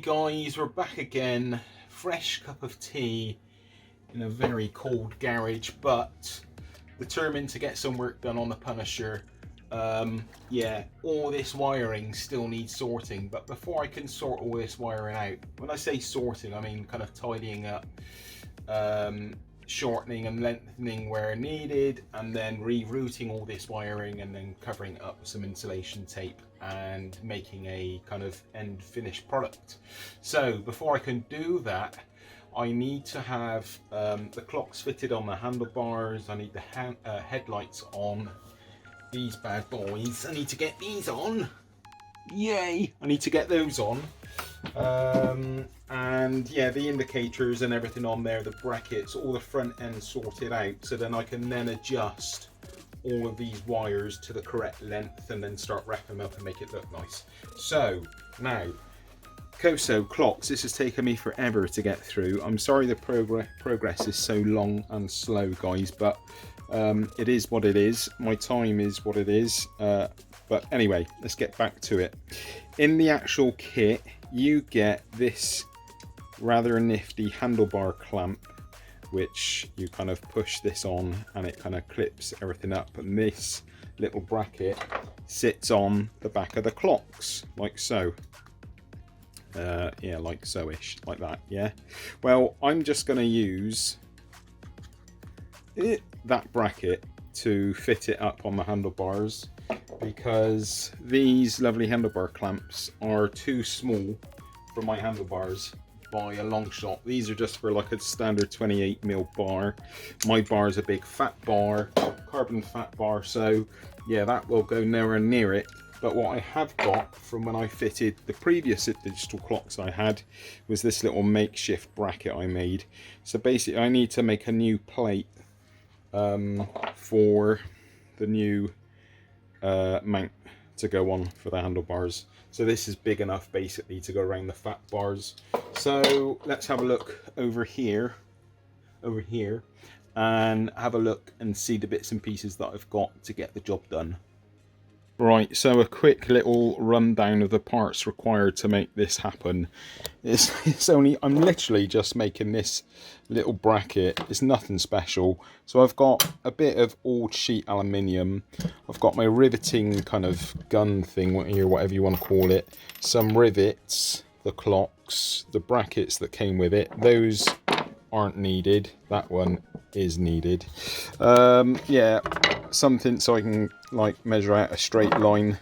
guys, we're back again. Fresh cup of tea in a very cold garage, but determined to get some work done on the Punisher. Yeah, all this wiring still needs sorting, but before I can sort all this wiring out, when I say sorting, I mean kind of tidying up, shortening and lengthening where needed, and then rerouting all this wiring and then covering it up with some insulation tape and making a kind of end finished product. So before I can do that, I need to have the clocks fitted on the handlebars. I need the headlights on these bad boys. I need to get these on. Yay! I need to get those on. And yeah, the indicators and everything on there, the brackets, all the front end sorted out, so then I can then adjust all of these wires to the correct length and then start wrapping them up and make it look nice. So now, Koso clocks, this has taken me forever to get through. I'm sorry the progress is so long and slow, guys, but it is what it is. My time is what it is. But anyway, let's get back to it. In the actual kit, you get this rather nifty handlebar clamp, which you kind of push this on and it kind of clips everything up, and this little bracket sits on the back of the clocks like so. Yeah, like so-ish, like that. Yeah, well, I'm just going to use that bracket to fit it up on the handlebars, because these lovely handlebar clamps are too small for my handlebars by a long shot. These are just for like a standard 28mm bar. My bar is a big fat bar, carbon fat bar, so yeah, that will go nowhere near it. But what I have got from when I fitted the previous digital clocks I had was this little makeshift bracket I made. So basically I need to make a new plate for the new mount to go on for the handlebars. So this is big enough basically to go around the fat bars. So let's have a look over here and have a look and see the bits and pieces that I've got to get the job done. Right, so a quick little rundown of the parts required to make this happen. It's only, I'm literally just making this little bracket. It's nothing special. So I've got a bit of old sheet aluminium. I've got my riveting kind of gun thing here, whatever you want to call it. Some rivets, the clocks, the brackets that came with it. Those aren't needed. That one is needed. Yeah, something so I can like measure out a straight line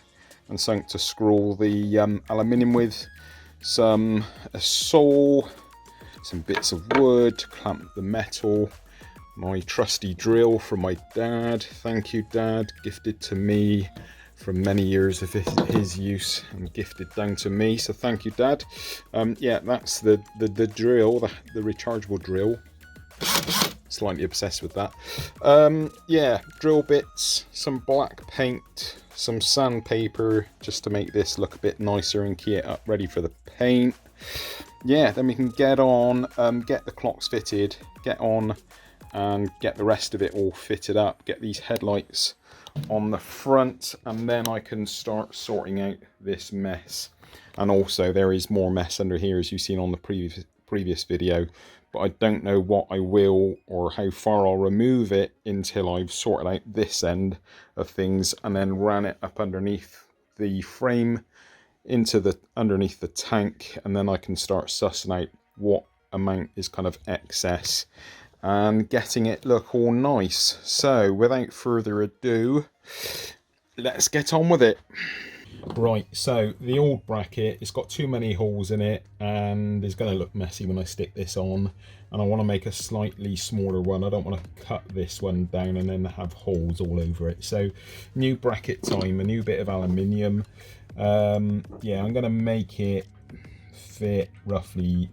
and something to screw the aluminium with, a saw, some bits of wood to clamp the metal, my trusty drill from my dad. Thank you, Dad, gifted to me from many years of his use and gifted down to me, so thank you, Dad. Yeah, that's the drill, the rechargeable drill. Slightly obsessed with that. Yeah, drill bits, some black paint, some sandpaper just to make this look a bit nicer and key it up ready for the paint. Yeah, then we can get on, get the clocks fitted, get on and get the rest of it all fitted up, get these headlights on the front, and then I can start sorting out this mess. And also there is more mess under here, as you've seen on the previous video, but I don't know what I will or how far I'll remove it until I've sorted out this end of things and then ran it up underneath the frame into the underneath the tank, and then I can start sussing out what amount is kind of excess and getting it look all nice. So without further ado, let's get on with it. Right, so the old bracket, it's got too many holes in it and it's going to look messy when I stick this on, and I want to make a slightly smaller one. I don't want to cut this one down and then have holes all over it. So new bracket time, a new bit of aluminium. Yeah, I'm going to make it fit roughly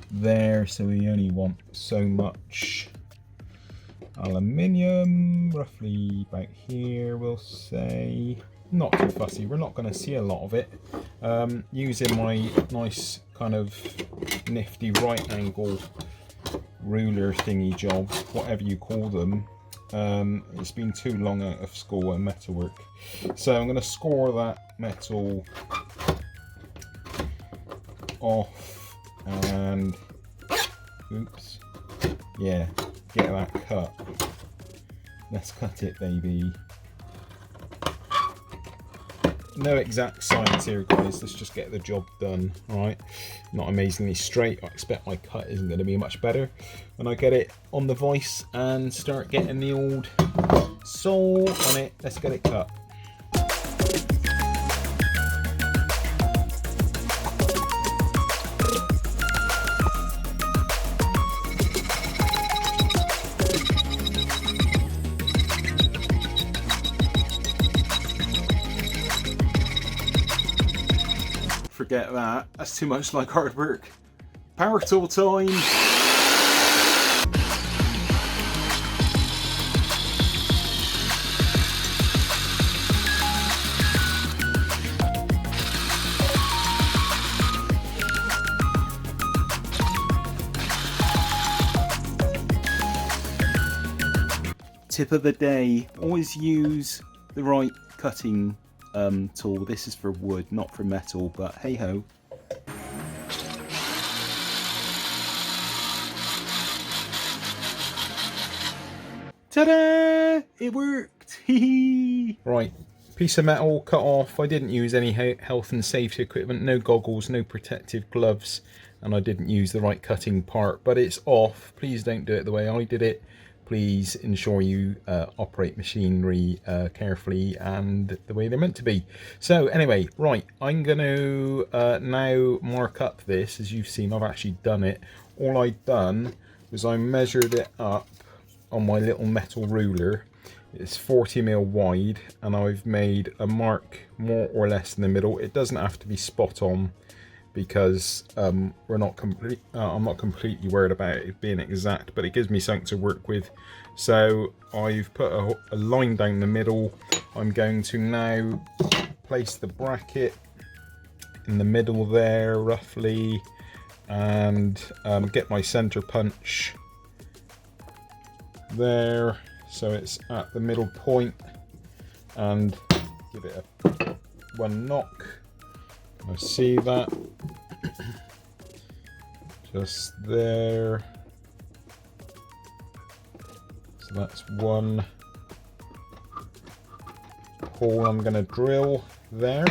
there, so we only want so much aluminium, roughly about here, we'll say. Not too fussy, we're not going to see a lot of it. Using my nice kind of nifty right angle ruler thingy job, whatever you call them. It's been too long out of school and metalwork, so I'm going to score that metal off and, oops, yeah, get that cut. Let's cut it, baby. No exact science here, guys. Let's just get the job done. All right, not amazingly straight. I expect my cut isn't going to be much better when I get it on the vise and start getting the old sole on it. Let's get it cut. Forget that. That's too much like hard work. Power tool time. Tip of the day, always use the right cutting tool. This is for wood, not for metal, but hey ho. Ta-da! It worked! Right, piece of metal cut off. I didn't use any health and safety equipment, no goggles, no protective gloves, and I didn't use the right cutting part, but it's off. Please don't do it the way I did it. Please ensure you operate machinery carefully and the way they're meant to be. So anyway, right, I'm going to now mark up this. As you've seen, I've actually done it. All I've done was I measured it up on my little metal ruler. It's 40mm wide, and I've made a mark more or less in the middle. It doesn't have to be spot on, because I'm not completely worried about it being exact, but it gives me something to work with. So I've put a line down the middle. I'm going to now place the bracket in the middle there roughly, and get my center punch there so it's at the middle point, and give it a one knock. I see that just there, so that's one hole I'm going to drill there.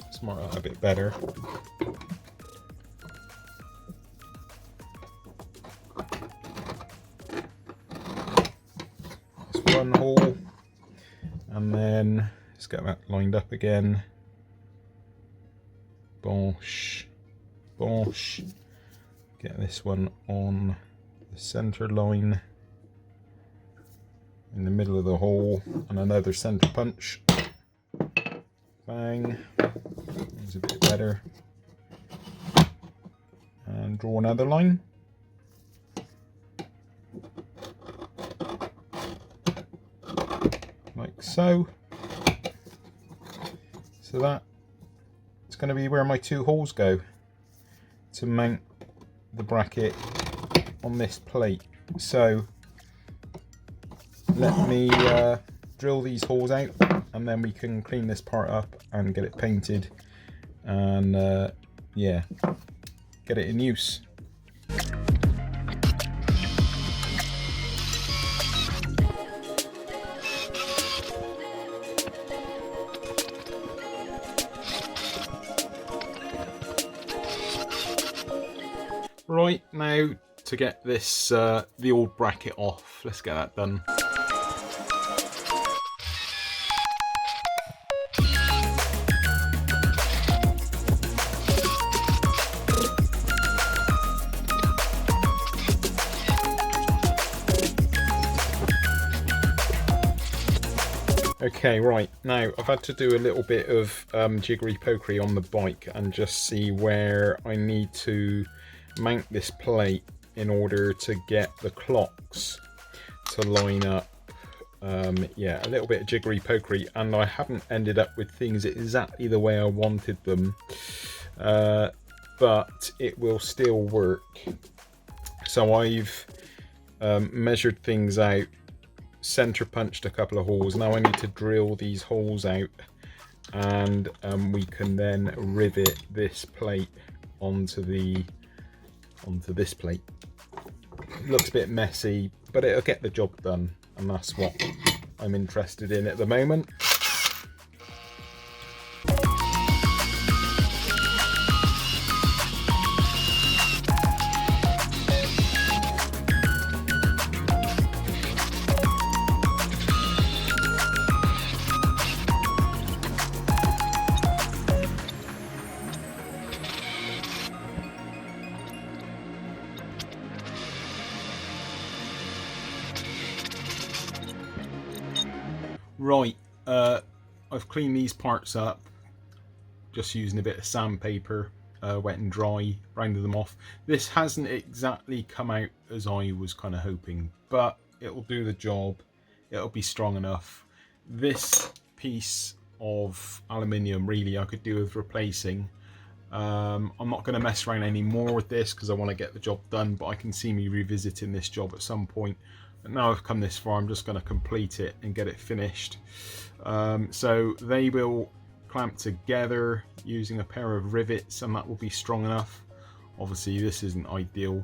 Let's mark that a bit better. That's one hole, and then let's get that lined up again. Bosh, bosh. Get this one on the center line in the middle of the hole, and another center punch. Bang. That's a bit better. And draw another line. Like so. So that it's going to be where my two holes go to mount the bracket on this plate. So let me drill these holes out, and then we can clean this part up and get it painted, and yeah, get it in use. Right, now to get this the old bracket off, let's get that done. Okay, right, now I've had to do a little bit of jiggery pokery on the bike and just see where I need to mount this plate in order to get the clocks to line up. Yeah, a little bit of jiggery pokery, and I haven't ended up with things exactly the way I wanted them, but it will still work. So I've measured things out, center punched a couple of holes. Now I need to drill these holes out, and we can then rivet this plate onto this plate. It looks a bit messy, but it'll get the job done, and that's what I'm interested in at the moment. Right, I've cleaned these parts up just using a bit of sandpaper, wet and dry, rounded them off. This hasn't exactly come out as I was kind of hoping, but it'll do the job. It'll be strong enough. This piece of aluminium really I could do with replacing. I'm not going to mess around anymore with this because I want to get the job done, but I can see me revisiting this job at some point. But now I've come this far, I'm just going to complete it and get it finished. So they will clamp together using a pair of rivets, and that will be strong enough. Obviously this isn't ideal.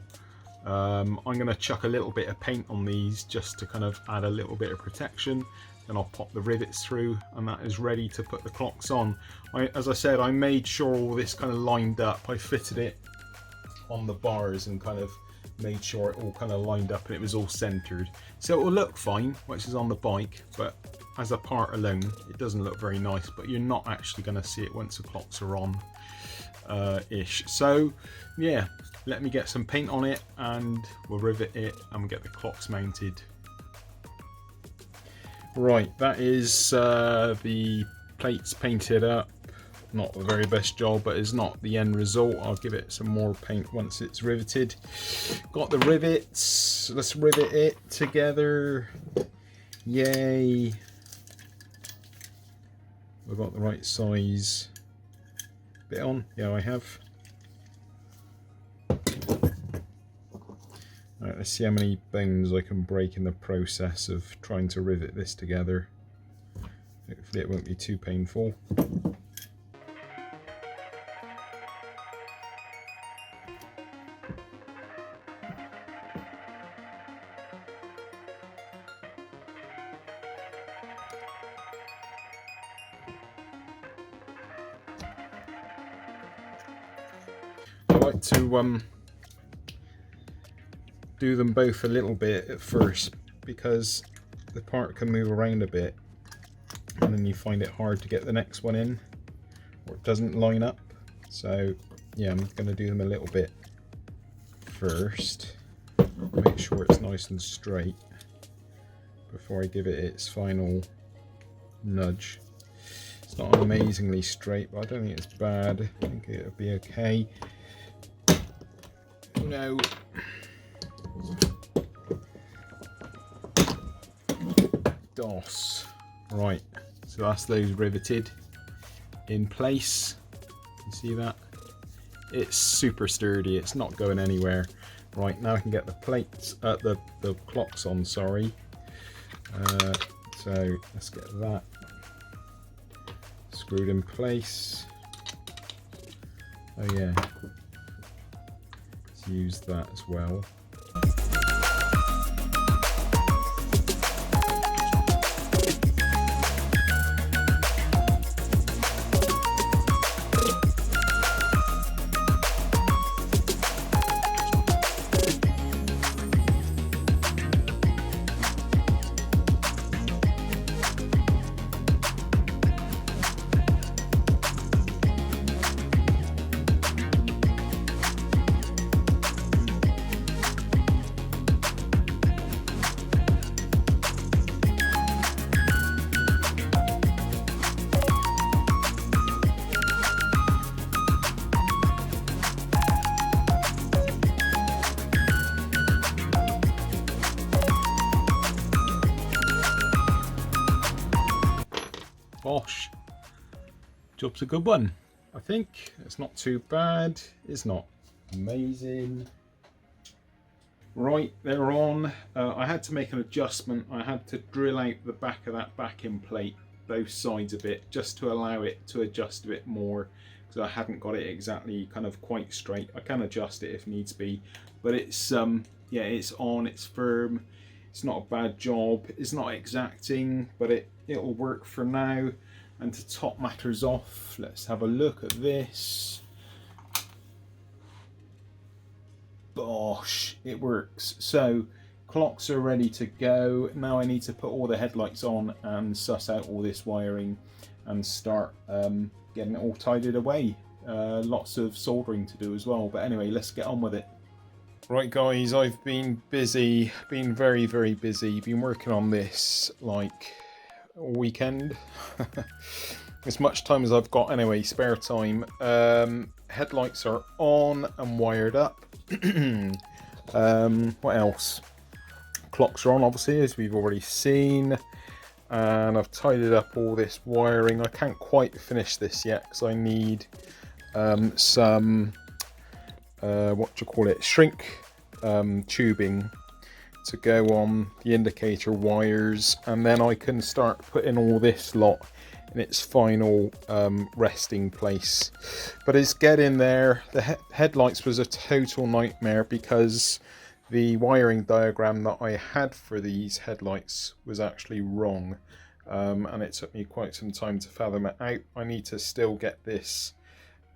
I'm going to chuck a little bit of paint on these just to kind of add a little bit of protection. Then I'll pop the rivets through, and that is ready to put the clocks on. As I said, I made sure all this kind of lined up. I fitted it on the bars and kind of made sure it all kind of lined up and it was all centered. So it will look fine, which is on the bike, but as a part alone, it doesn't look very nice, but you're not actually going to see it once the clocks are on ish. So yeah, let me get some paint on it and we'll rivet it and we'll get the clocks mounted. Right, that is the plates painted up. Not the very best job, but it's not the end result. I'll give it some more paint once it's riveted. Got the rivets. Let's rivet it together. Yay. We've got the right size bit on. Yeah, I have. Alright, let's see how many bones I can break in the process of trying to rivet this together. Hopefully it won't be too painful. I like to do them both a little bit at first because the part can move around a bit and then you find it hard to get the next one in, or it doesn't line up. So yeah, I'm going to do them a little bit first, make sure it's nice and straight before I give it its final nudge. It's not amazingly straight, but I don't think it's bad. I think it'll be okay. No. DOS. Right, so that's those riveted in place. You see that? It's super sturdy, it's not going anywhere. Right, now I can get the plates, the clocks on, sorry. So let's get that screwed in place. Oh yeah, let's use that as well. Bosh. Job's a good one. I think it's not too bad. It's not amazing. Right, they're on. I had to make an adjustment. I had to drill out the back of that backing plate, both sides a bit, just to allow it to adjust a bit more, because I hadn't got it exactly kind of quite straight. I can adjust it if needs be, but it's yeah, it's on, it's firm, it's not a bad job, it's not exacting, but it'll work for now. And to top matters off, let's have a look at this. Bosh, it works. So clocks are ready to go. Now I need to put all the headlights on and suss out all this wiring and start getting it all tidied away. Lots of soldering to do as well, but anyway, let's get on with it. Right guys, I've been busy, been very busy, been working on this like all weekend. As much time as I've got anyway, spare time. Headlights are on and wired up. What else? Clocks are on obviously, as we've already seen, and I've tidied up all this wiring. I can't quite finish this yet because I need some shrink tubing to go on the indicator wires, and then I can start putting all this lot in its final resting place. But it's getting there. The headlights was a total nightmare because the wiring diagram that I had for these headlights was actually wrong, and it took me quite some time to fathom it out. I need to still get this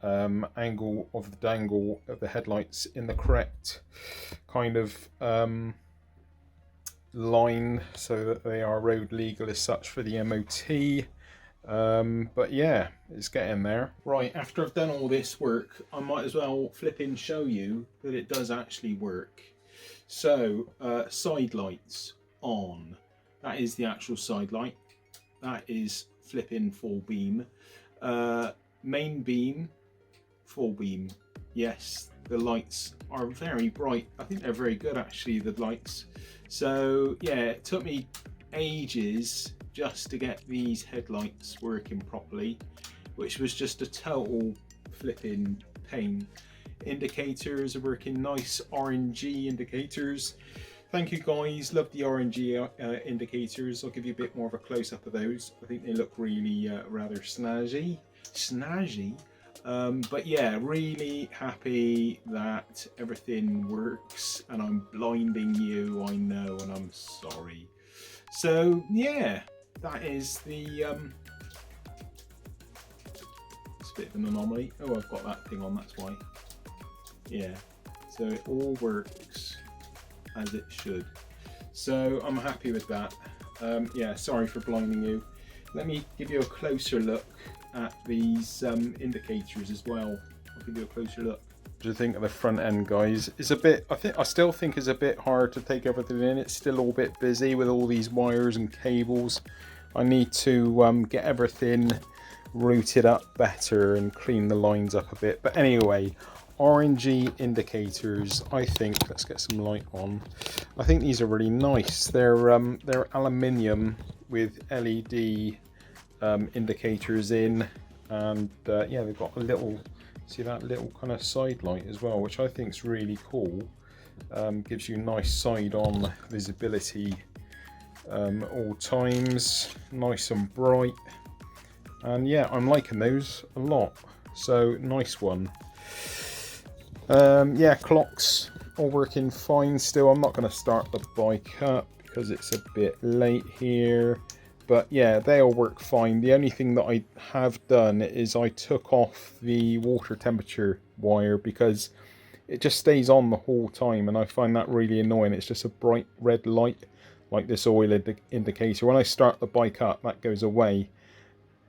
angle of the dangle of the headlights in the correct kind of line so that they are road legal as such for the MOT. But yeah, it's getting there. Right, after I've done all this work, I might as well flip in show you that it does actually work. So side lights on, that is the actual side light, that is flipping full beam. Main beam, full beam. Yes, the lights are very bright. I think they're very good actually, the lights. So yeah, it took me ages just to get these headlights working properly, which was just a total flipping pain. Indicators are working nice, RNG indicators. Thank you guys, love the RNG indicators. I'll give you a bit more of a close-up of those. I think they look really rather snazzy. But yeah, really happy that everything works, and I'm blinding you, I know, and I'm sorry. So yeah, that is the it's a bit of an anomaly. Oh, I've got that thing on, that's why. Yeah, so it all works as it should. So I'm happy with that. Yeah, sorry for blinding you. Let me give you a closer look at these indicators as well. I'll give you a closer look. What do you think of the front end, guys? It's a bit, I still think it's a bit hard to take everything in. It's still all a bit busy with all these wires and cables. I need to get everything routed up better and clean the lines up a bit. But anyway, RNG indicators, I think, let's get some light on. I think these are really nice. They're aluminium with LED indicators in, and yeah, they've got a little, see that little kind of side light as well, which I think is really cool. Gives you nice side on visibility all times, nice and bright, and yeah, I'm liking those a lot. So nice one. Yeah, clocks all working fine still. I'm not going to start the bike up because it's a bit late here. But yeah, they all work fine. The only thing that I have done is I took off the water temperature wire because it just stays on the whole time, and I find that really annoying. It's just a bright red light like this oil indicator. When I start the bike up, that goes away,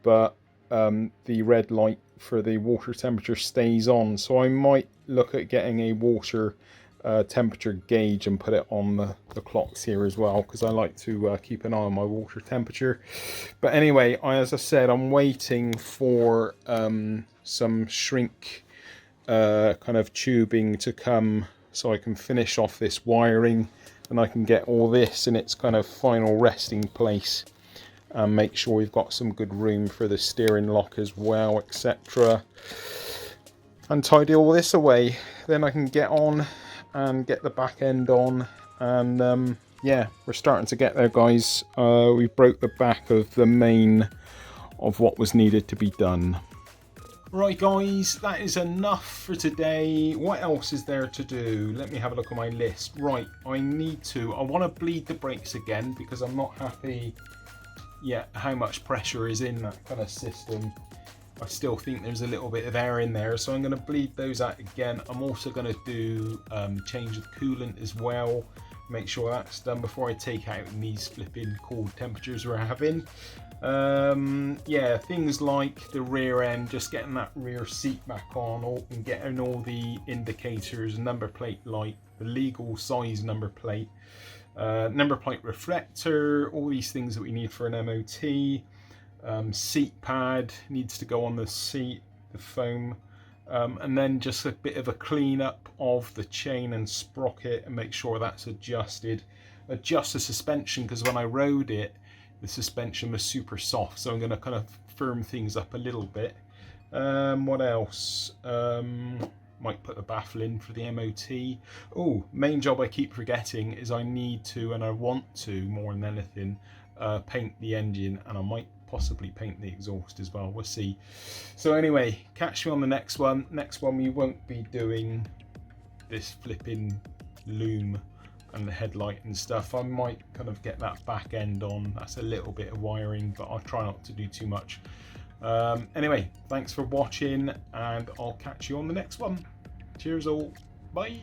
but the red light for the water temperature stays on. So I might look at getting a water temperature gauge and put it on the clocks here as well, because I like to keep an eye on my water temperature. But anyway, as I said, I'm waiting for some shrink kind of tubing to come so I can finish off this wiring, and I can get all this in its kind of final resting place and make sure we've got some good room for the steering lock as well, etc. And tidy all this away. Then I can get on and get the back end on, and yeah, we're starting to get there, guys. We broke the back of the main of what was needed to be done. Right guys, that is enough for today. What else is there to do? Let me have a look at my list. Right, I want to bleed the brakes again because I'm not happy yet how much pressure is in that kind of system. I still think there's a little bit of air in there, so I'm going to bleed those out again. I'm also going to do change the coolant as well. Make sure that's done before I take out these flipping cold temperatures we're having. Yeah, things like the rear end, just getting that rear seat back on, and getting all the indicators, number plate light, the legal size number plate reflector, all these things that we need for an MOT. Seat pad needs to go on the seat, the foam, and then just a bit of a clean up of the chain and sprocket and make sure that's adjusted. Adjust the suspension, because when I rode it, the suspension was super soft, so I'm going to kind of firm things up a little bit. What else? Might put the baffle in for the MOT. Oh, main job I keep forgetting is I need to, and I want to more than anything, paint the engine, and I might possibly paint the exhaust as well. We'll see. So anyway, catch me on the next one. Next one we won't be doing this flipping loom and the headlight and stuff. I might kind of get that back end on. That's a little bit of wiring, but I'll try not to do too much. Anyway, thanks for watching, and I'll catch you on the next one. Cheers all. Bye.